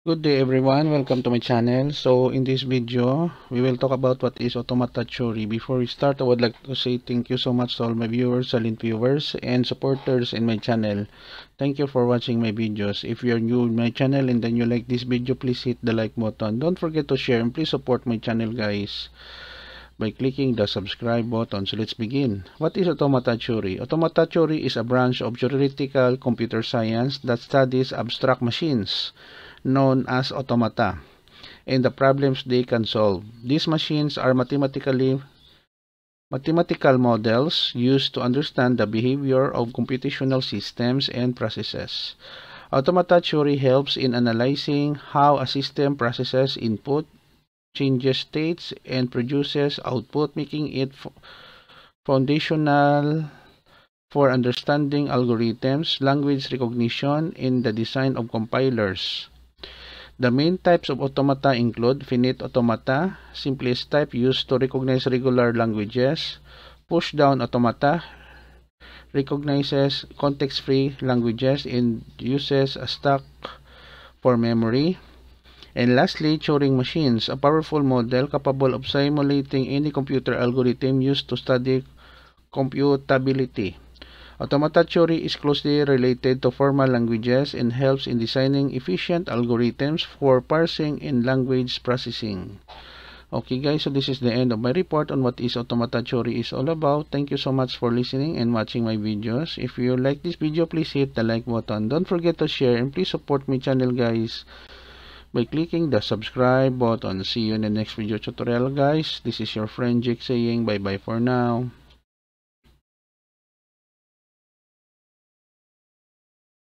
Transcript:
Good day everyone, welcome to my channel. So in this video, we will talk about what is automata theory. Before we start, I would like to say thank you so much to all my viewers, silent viewers, and supporters in my channel. Thank you for watching my videos. If you are new in my channel and then you like this video, please hit the like button. Don't forget to share and please support my channel guys by clicking the subscribe button. So let's begin. What is automata theory? Automata theory is a branch of theoretical computer science that studies abstract machines known as automata and the problems they can solve. These machines are mathematical models used to understand the behavior of computational systems and processes. Automata theory helps in analyzing how a system processes input, changes states, and produces output, making it foundational for understanding algorithms, language recognition, and the design of compilers. The main types of automata include finite automata, simplest type used to recognize regular languages; push-down automata recognizes context-free languages and uses a stack for memory; and lastly, Turing machines, a powerful model capable of simulating any computer algorithm used to study computability. Automata theory is closely related to formal languages and helps in designing efficient algorithms for parsing and language processing. Okay guys, so this is the end of my report on what is automata theory is all about. Thank you so much for listening and watching my videos. If you like this video, please hit the like button. Don't forget to share and please support my channel guys by clicking the subscribe button. See you in the next video tutorial guys. This is your friend Jake saying bye bye for now.